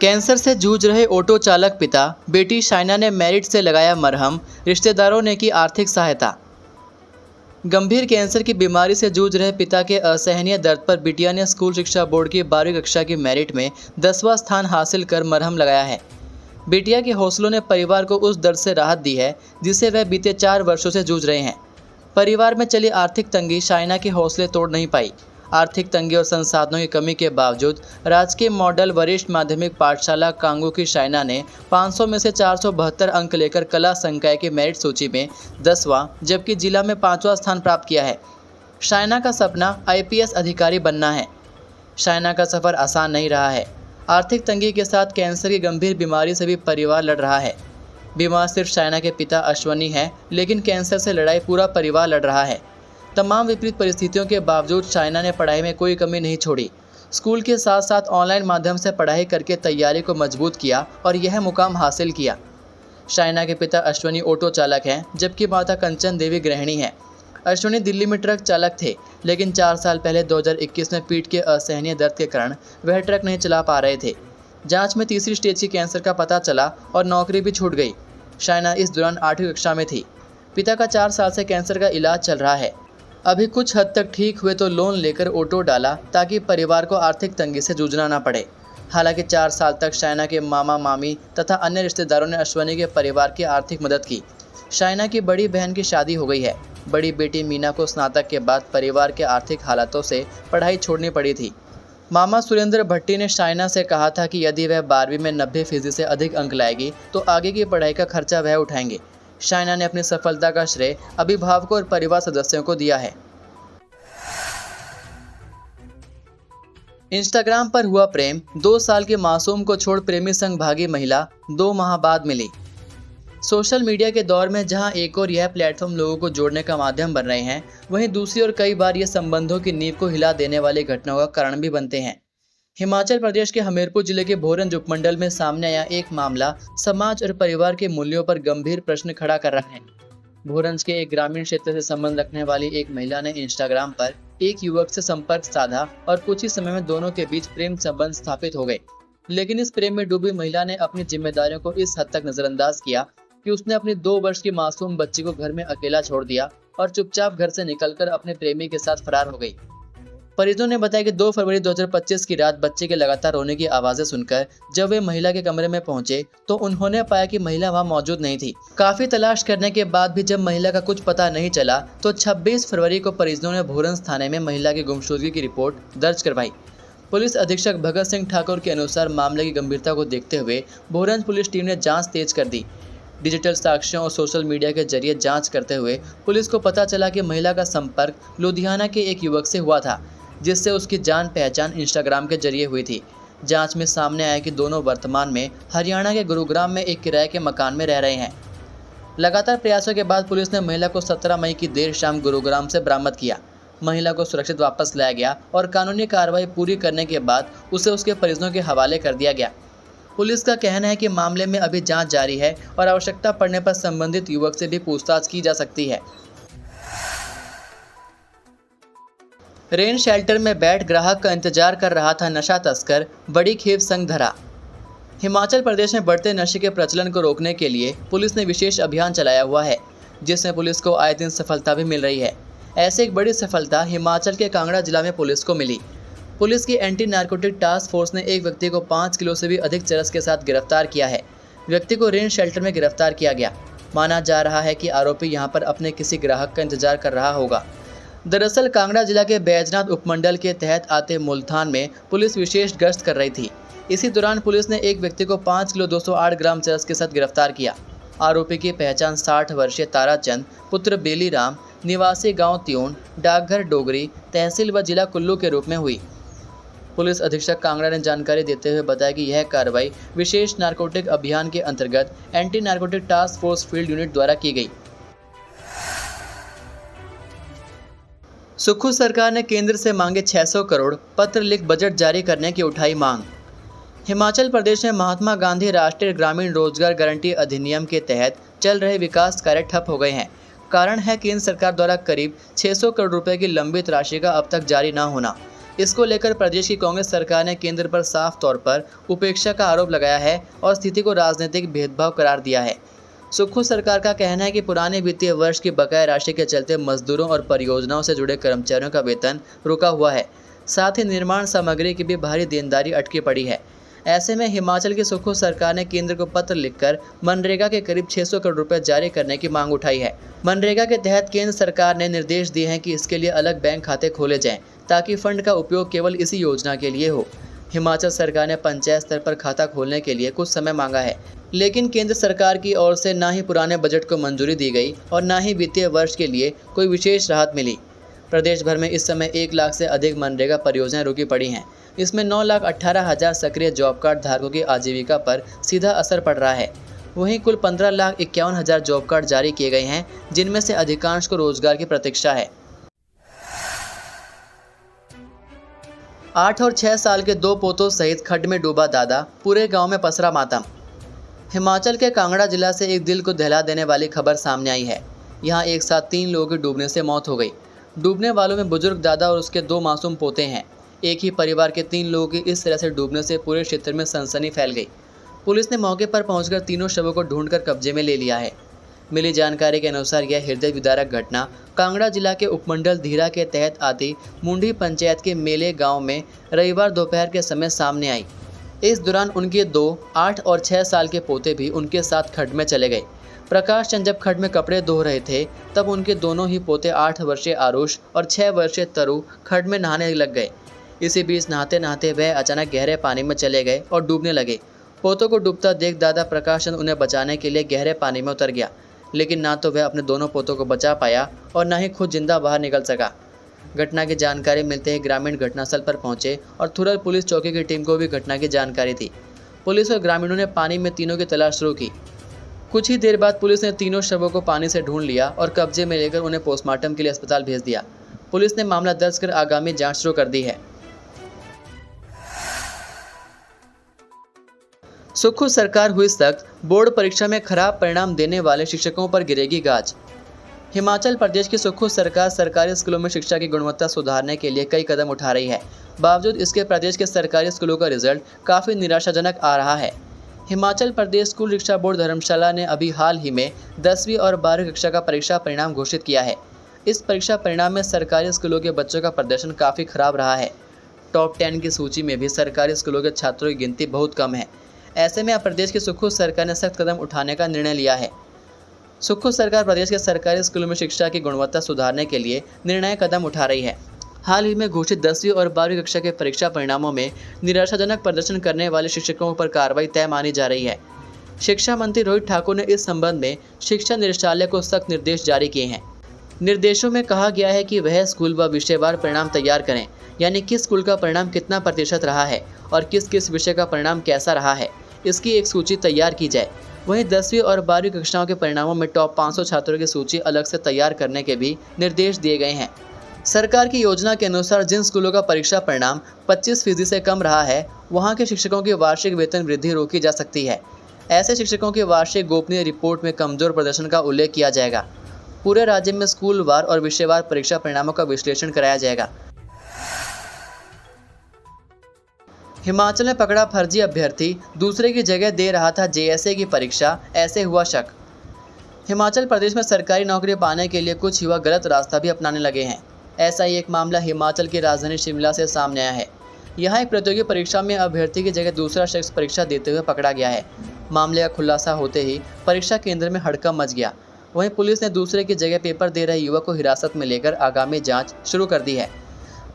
Cancer से जूझ रहे ऑटो चालक पिता, बेटी शाइना ने मेरिट से लगाया मरहम, रिश्तेदारों ने की आर्थिक सहायता। गंभीर कैंसर की बीमारी से जूझ रहे पिता के असहनीय दर्द पर बिटिया ने स्कूल शिक्षा बोर्ड की 12वीं कक्षा की मेरिट में 10वां स्थान हासिल कर मरहम लगाया है। बिटिया के हौसलों ने परिवार को उस दर्द से राहत दी है जिसे वह बीते 4 वर्षों से जूझ रहे हैं। परिवार में चली आर्थिक तंगी शाइना के हौसले तोड़ नहीं पाई। आर्थिक तंगी और संसाधनों की कमी के बावजूद राजकीय मॉडल वरिष्ठ माध्यमिक पाठशाला कांगू की शाइना ने 500 में से 472 अंक लेकर कला संकाय की मेरिट सूची में 10वां जबकि जिला में 5वां स्थान प्राप्त किया है। शाइना का सपना IPS अधिकारी बनना है। शाइना का सफ़र आसान नहीं रहा है। आर्थिक तंगी के साथ कैंसर की गंभीर बीमारी से भी परिवार लड़ रहा है। बीमार सिर्फ शाइना के पिता अश्वनी है, लेकिन कैंसर से लड़ाई पूरा परिवार लड़ रहा है। तमाम विपरीत परिस्थितियों के बावजूद शाइना ने पढ़ाई में कोई कमी नहीं छोड़ी। स्कूल के साथ साथ ऑनलाइन माध्यम से पढ़ाई करके तैयारी को मजबूत किया और यह मुकाम हासिल किया। शाइना के पिता अश्वनी ऑटो चालक हैं, जबकि माता कंचन देवी गृहिणी हैं। अश्वनी दिल्ली में ट्रक चालक थे, लेकिन 4 साल पहले 2021 में पीठ के असहनीय दर्द के कारण वह ट्रक नहीं चला पा रहे थे। जांच में 3री स्टेज की कैंसर का पता चला और नौकरी भी छूट गई। शाइना इस दौरान 8वीं कक्षा में थी। पिता का 4 साल से कैंसर का इलाज चल रहा है। अभी कुछ हद तक ठीक हुए तो लोन लेकर ऑटो डाला ताकि परिवार को आर्थिक तंगी से जूझना ना पड़े। हालांकि 4 साल तक शाइना के मामा मामी तथा अन्य रिश्तेदारों ने अश्वनी के परिवार की आर्थिक मदद की। शाइना की बड़ी बहन की शादी हो गई है। बड़ी बेटी मीना को स्नातक के बाद परिवार के आर्थिक हालातों से पढ़ाई छोड़नी पड़ी थी। मामा सुरेंद्र भट्टी ने शाइना से कहा था कि यदि वह 12वीं में 90% से अधिक अंक लाएगी तो आगे की पढ़ाई का खर्चा वह उठाएंगे। शाइना ने अपनी सफलता का श्रेय अभिभावकों और परिवार सदस्यों को दिया है। इंस्टाग्राम पर हुआ प्रेम, 2 साल के मासूम को छोड़ प्रेमी संग भागी महिला 2 माह बाद मिली। सोशल मीडिया के दौर में जहां एक और यह प्लेटफॉर्म लोगों को जोड़ने का माध्यम बन रहे हैं, वहीं दूसरी ओर कई बार ये संबंधों की नींव को हिला देने वाली घटनाओं का कारण भी बनते हैं। हिमाचल प्रदेश के हमीरपुर जिले के भोरंज उपमंडल में सामने आया एक मामला समाज और परिवार के मूल्यों पर गंभीर प्रश्न खड़ा कर रहा है। भोरंज के एक ग्रामीण क्षेत्र से संबंध रखने वाली एक महिला ने इंस्टाग्राम पर एक युवक से संपर्क साधा और कुछ ही समय में दोनों के बीच प्रेम संबंध स्थापित हो गए। लेकिन इस प्रेम में डूबी महिला ने अपनी जिम्मेदारियों को इस हद तक नजरअंदाज किया कि उसने अपनी 2 वर्ष की मासूम बच्ची को घर में अकेला छोड़ दिया और चुपचाप घर से निकलकर अपने प्रेमी के साथ फरार हो गई। परिजनों ने बताया कि 2 फरवरी 2025 की रात बच्चे के लगातार रोने की आवाजें सुनकर जब वे महिला के कमरे में पहुंचे तो उन्होंने पाया कि महिला वहां मौजूद नहीं थी। काफी तलाश करने के बाद भी जब महिला का कुछ पता नहीं चला तो 26 फरवरी को परिजनों ने भोरंज थाने में महिला की गुमशुदगी की रिपोर्ट दर्ज करवाई। पुलिस अधीक्षक भगत सिंह ठाकुर के अनुसार मामले की गंभीरता को देखते हुए भोरंज पुलिस टीम ने जाँच तेज कर दी। डिजिटल साक्ष्यों और सोशल मीडिया के जरिए जाँच करते हुए पुलिस को पता चला कि महिला का संपर्क लुधियाना के एक युवक से हुआ था, जिससे उसकी जान पहचान इंस्टाग्राम के जरिए हुई थी। जांच में सामने आया कि दोनों वर्तमान में हरियाणा के गुरुग्राम में एक किराए के मकान में रह रहे हैं। लगातार प्रयासों के बाद पुलिस ने महिला को 17 मई की देर शाम गुरुग्राम से बरामद किया। महिला को सुरक्षित वापस लाया गया और कानूनी कार्रवाई पूरी करने के बाद उसे उसके परिजनों के हवाले कर दिया गया। पुलिस का कहना है कि मामले में अभी जाँच जारी है और आवश्यकता पड़ने पर संबंधित युवक से भी पूछताछ की जा सकती है। रेन शेल्टर में बैठ ग्राहक का इंतजार कर रहा था नशा तस्कर, बड़ी खेप संग धरा। हिमाचल प्रदेश में बढ़ते नशे के प्रचलन को रोकने के लिए पुलिस ने विशेष अभियान चलाया हुआ है, जिसमें पुलिस को आए दिन सफलता भी मिल रही है। ऐसे एक बड़ी सफलता हिमाचल के कांगड़ा जिला में पुलिस को मिली। पुलिस की एंटी नारकोटिक टास्क फोर्स ने एक व्यक्ति को 5 किलो से भी अधिक चरस के साथ गिरफ्तार किया है। व्यक्ति को रेन शेल्टर में गिरफ्तार किया गया। माना जा रहा है कि आरोपी यहां पर अपने किसी ग्राहक का इंतजार कर रहा होगा। दरअसल कांगड़ा जिला के बैजनाथ उपमंडल के तहत आते मुल्तान में पुलिस विशेष गश्त कर रही थी। इसी दौरान पुलिस ने एक व्यक्ति को 5 किलो 208 ग्राम चरस के साथ गिरफ्तार किया। आरोपी की पहचान 60 वर्षीय ताराचंद पुत्र बेली राम निवासी गांव त्यून, डाकघर डोगरी, तहसील व जिला कुल्लू के रूप में हुई। पुलिस अधीक्षक कांगड़ा ने जानकारी देते हुए बताया कि यह कार्रवाई विशेष नारकोटिक अभियान के अंतर्गत anti narcotic task force field unit द्वारा की गई। सुक्खू सरकार ने केंद्र से मांगे 600 करोड़, पत्र लिख बजट जारी करने की उठाई मांग। हिमाचल प्रदेश में महात्मा गांधी राष्ट्रीय ग्रामीण रोजगार गारंटी अधिनियम के तहत चल रहे विकास कार्य ठप हो गए हैं। कारण है केंद्र सरकार द्वारा करीब 600 करोड़ रुपए की लंबित राशि का अब तक जारी न होना। इसको लेकर प्रदेश की कांग्रेस सरकार ने केंद्र पर साफ तौर पर उपेक्षा का आरोप लगाया है और स्थिति को राजनीतिक भेदभाव करार दिया है। सुक्खू सरकार का कहना है कि पुराने वित्तीय वर्ष की बकाया राशि के चलते मजदूरों और परियोजनाओं से जुड़े कर्मचारियों का वेतन रुका हुआ है। साथ ही निर्माण सामग्री की भी भारी देनदारी अटकी पड़ी है। ऐसे में हिमाचल की सुक्खू सरकार ने केंद्र को पत्र लिखकर मनरेगा के करीब 600 करोड़ रुपए जारी करने की मांग उठाई है। मनरेगा के तहत केंद्र सरकार ने निर्देश दिए हैं कि इसके लिए अलग बैंक खाते खोले जाएं ताकि फंड का उपयोग केवल इसी योजना के लिए हो। हिमाचल सरकार ने पंचायत स्तर पर खाता खोलने के लिए कुछ समय मांगा है, लेकिन केंद्र सरकार की ओर से न ही पुराने बजट को मंजूरी दी गई और न ही वित्तीय वर्ष के लिए कोई विशेष राहत मिली। प्रदेश भर में इस समय 1 लाख से अधिक मनरेगा परियोजनाएं रुकी पड़ी हैं। इसमें 9,18,000 सक्रिय जॉब कार्ड धारकों की आजीविका पर सीधा असर पड़ रहा है। वहीं कुल 15,51,000 जॉब कार्ड जारी किए गए हैं, जिनमें से अधिकांश को रोजगार की प्रतीक्षा है। 8 और 6 साल के 2 पोतों सहित खड्ड में डूबा दादा, पूरे गांव में पसरा मातम। हिमाचल के कांगड़ा जिला से एक दिल को दहला देने वाली खबर सामने आई है। यहां एक साथ 3 लोगों की डूबने से मौत हो गई। डूबने वालों में बुजुर्ग दादा और उसके 2 मासूम पोते हैं। एक ही परिवार के 3 लोगों की इस तरह से डूबने से पूरे क्षेत्र में सनसनी फैल गई। पुलिस ने मौके पर पहुंचकर तीनों शवों को ढूंढकर कब्जे में ले लिया है। मिली जानकारी के अनुसार यह हृदय विदारक घटना कांगड़ा जिला के उपमंडल धीरा के तहत आती मुंडी पंचायत के मेले गांव में रविवार दोपहर के समय सामने आई। इस दौरान उनके 2, 8 और 6 साल के पोते भी उनके साथ खड्ड में चले गए। प्रकाश चंद जब खड्ड में कपड़े धो रहे थे तब उनके दोनों ही पोते 8 वर्षीय आरुष और 6 वर्षीय तरु खड्ड में नहाने लग गए। इसी बीच नहाते नहाते वह अचानक गहरे पानी में चले गए और डूबने लगे। पोतों को डूबता देख दादा प्रकाश चंद उन्हें बचाने के लिए गहरे पानी में उतर गया, लेकिन ना तो वह अपने दोनों पोतों को बचा पाया और न ही खुद जिंदा बाहर निकल सका। घटना की जानकारी मिलते ही ग्रामीण घटनास्थल पर पहुंचे और थुरल पुलिस चौकी की टीम को भी घटना की जानकारी थी। पुलिस और ग्रामीणों ने पानी में तीनों की तलाश शुरू की। कुछ ही देर बाद पुलिस ने तीनों शवों को पानी से ढूंढ लिया और कब्जे में लेकर उन्हें पोस्टमार्टम के लिए अस्पताल भेज दिया। पुलिस ने मामला दर्ज कर आगामी जांच शुरू कर दी है। सुक्खू सरकार हुई सख्त, बोर्ड परीक्षा में खराब परिणाम देने वाले शिक्षकों पर गिरेगी गाज। हिमाचल प्रदेश की सुक्खू सरकार सरकारी स्कूलों में शिक्षा की गुणवत्ता सुधारने के लिए कई कदम उठा रही है। बावजूद इसके प्रदेश के सरकारी स्कूलों का रिजल्ट काफ़ी निराशाजनक आ रहा है। हिमाचल प्रदेश स्कूल शिक्षा बोर्ड धर्मशाला ने अभी हाल ही में 10वीं और 12वीं कक्षा का परीक्षा परिणाम घोषित किया है। इस परीक्षा परिणाम में सरकारी स्कूलों के बच्चों का प्रदर्शन काफ़ी खराब रहा है। टॉप 10 की सूची में भी सरकारी स्कूलों के छात्रों की गिनती बहुत कम है। ऐसे में अब प्रदेश की सुक्खू सरकार ने सख्त कदम उठाने का निर्णय लिया है। सुक्खू सरकार प्रदेश के सरकारी स्कूलों में शिक्षा की गुणवत्ता सुधारने के लिए निर्णायक कदम उठा रही है। हाल ही में घोषित 10वीं और 12वीं कक्षा के परीक्षा परिणामों में निराशाजनक प्रदर्शन करने वाले शिक्षकों पर कार्रवाई तय मानी जा रही है। शिक्षा मंत्री रोहित ठाकुर ने इस संबंध में शिक्षा निदेशालय को सख्त निर्देश जारी किए हैं। निर्देशों में कहा गया है कि वह स्कूल व विषयवार परिणाम तैयार करें, यानी किस स्कूल का परिणाम कितना प्रतिशत रहा है और किस किस विषय का परिणाम कैसा रहा है, इसकी एक सूची तैयार की जाए। वहीं 10वीं और 12वीं कक्षाओं के परिणामों में टॉप 500 छात्रों की सूची अलग से तैयार करने के भी निर्देश दिए गए हैं। सरकार की योजना के अनुसार जिन स्कूलों का परीक्षा परिणाम 25% से कम रहा है, वहां के शिक्षकों की वार्षिक वेतन वृद्धि रोकी जा सकती है। ऐसे शिक्षकों की वार्षिक गोपनीय रिपोर्ट में कमजोर प्रदर्शन का उल्लेख किया जाएगा। पूरे राज्य में स्कूलवार और विषयवार परीक्षा परिणामों का विश्लेषण कराया जाएगा। हिमाचल में पकड़ा फर्जी अभ्यर्थी, दूसरे की जगह दे रहा था जेएसए की परीक्षा, ऐसे हुआ शक। हिमाचल प्रदेश में सरकारी नौकरी पाने के लिए कुछ युवा गलत रास्ता भी अपनाने लगे हैं। ऐसा ही एक मामला हिमाचल की राजधानी शिमला से सामने आया है। यहाँ एक प्रतियोगी परीक्षा में अभ्यर्थी की जगह दूसरा शख्स परीक्षा देते हुए पकड़ा गया है। मामले का खुलासा होते ही परीक्षा केंद्र में हड़कंप मच गया। वहीं पुलिस ने दूसरे की जगह पेपर दे रहे युवक को हिरासत में लेकर आगामी जाँच शुरू कर दी है।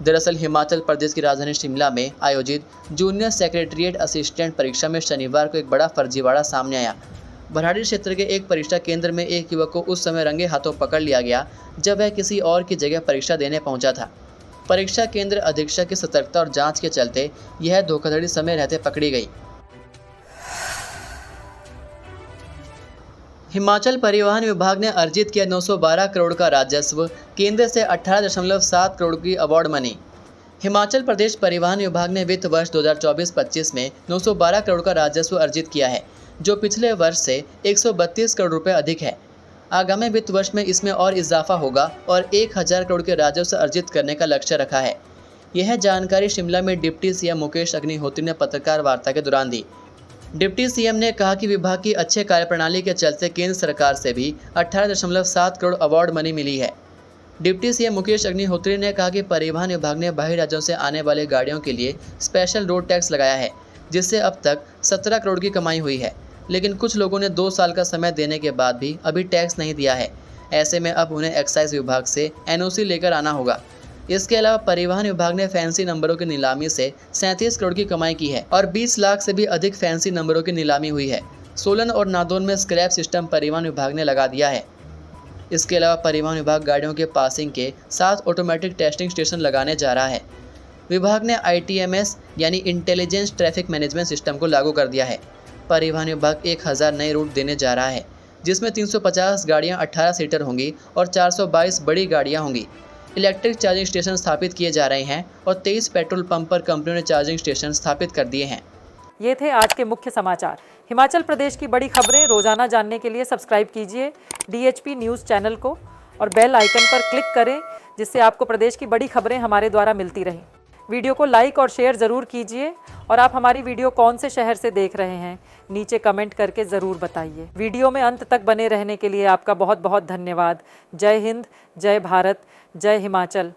दरअसल हिमाचल प्रदेश की राजधानी शिमला में आयोजित जूनियर सेक्रेटरीट असिस्टेंट परीक्षा में शनिवार को एक बड़ा फर्जीवाड़ा सामने आया। भराड़ी क्षेत्र के एक परीक्षा केंद्र में एक युवक को उस समय रंगे हाथों पकड़ लिया गया जब वह किसी और की जगह परीक्षा देने पहुंचा था। परीक्षा केंद्र अधीक्षक की सतर्कता और जांच के चलते यह धोखाधड़ी समय रहते पकड़ी गई। हिमाचल परिवहन विभाग ने अर्जित किया 912 करोड़ का राजस्व, केंद्र से 18.7 करोड़ की अवार्ड मनी। हिमाचल प्रदेश परिवहन विभाग ने वित्त वर्ष 2024-25 में 912 करोड़ का राजस्व अर्जित किया है, जो पिछले वर्ष से 132 करोड़ रुपए अधिक है। आगामी वित्त वर्ष में इसमें और इजाफा होगा और 1000 करोड़ के राजस्व अर्जित करने का लक्ष्य रखा है। यह जानकारी शिमला में डिप्टी सीएम मुकेश अग्निहोत्री ने पत्रकार वार्ता के दौरान दी। डिप्टी सीएम ने कहा कि विभाग की अच्छे कार्यप्रणाली के चलते केंद्र सरकार से भी 18.7 करोड़ अवार्ड मनी मिली है। डिप्टी सीएम मुकेश अग्निहोत्री ने कहा कि परिवहन विभाग ने बाहरी राज्यों से आने वाली गाड़ियों के लिए स्पेशल रोड टैक्स लगाया है, जिससे अब तक 17 करोड़ की कमाई हुई है। लेकिन कुछ लोगों ने 2 साल का समय देने के बाद भी अभी टैक्स नहीं दिया है। ऐसे में अब उन्हें एक्साइज विभाग से एनओसी लेकर आना होगा। इसके अलावा परिवहन विभाग ने फैंसी नंबरों की नीलामी से 37 करोड़ की कमाई की है और 20 लाख से भी अधिक फैंसी नंबरों की नीलामी हुई है। सोलन और नादौन में स्क्रैप सिस्टम परिवहन विभाग ने लगा दिया है। इसके अलावा परिवहन विभाग गाड़ियों के पासिंग के 7 ऑटोमेटिक टेस्टिंग स्टेशन लगाने जा रहा है। विभाग ने ITMS यानी इंटेलिजेंस ट्रैफिक मैनेजमेंट सिस्टम को लागू कर दिया है। परिवहन विभाग 1000 नए रूट देने जा रहा है, जिसमें 350 गाड़ियां 18 सीटर होंगी और 422 बड़ी गाड़ियां होंगी। इलेक्ट्रिक चार्जिंग स्टेशन स्थापित किए जा रहे हैं और 23 पेट्रोल पंप पर कंपनियों ने चार्जिंग स्टेशन स्थापित कर दिए हैं। ये थे आज के मुख्य समाचार। हिमाचल प्रदेश की बड़ी खबरें रोजाना जानने के लिए सब्सक्राइब कीजिए DHP न्यूज़ चैनल को और बेल आइकन पर क्लिक करें, जिससे आपको प्रदेश की बड़ी खबरें हमारे द्वारा मिलती रहें। वीडियो को लाइक और शेयर ज़रूर कीजिए और आप हमारी वीडियो कौन से शहर से देख रहे हैं नीचे कमेंट करके ज़रूर बताइए। वीडियो में अंत तक बने रहने के लिए आपका बहुत बहुत धन्यवाद। जय हिंद, जय भारत, जय हिमाचल।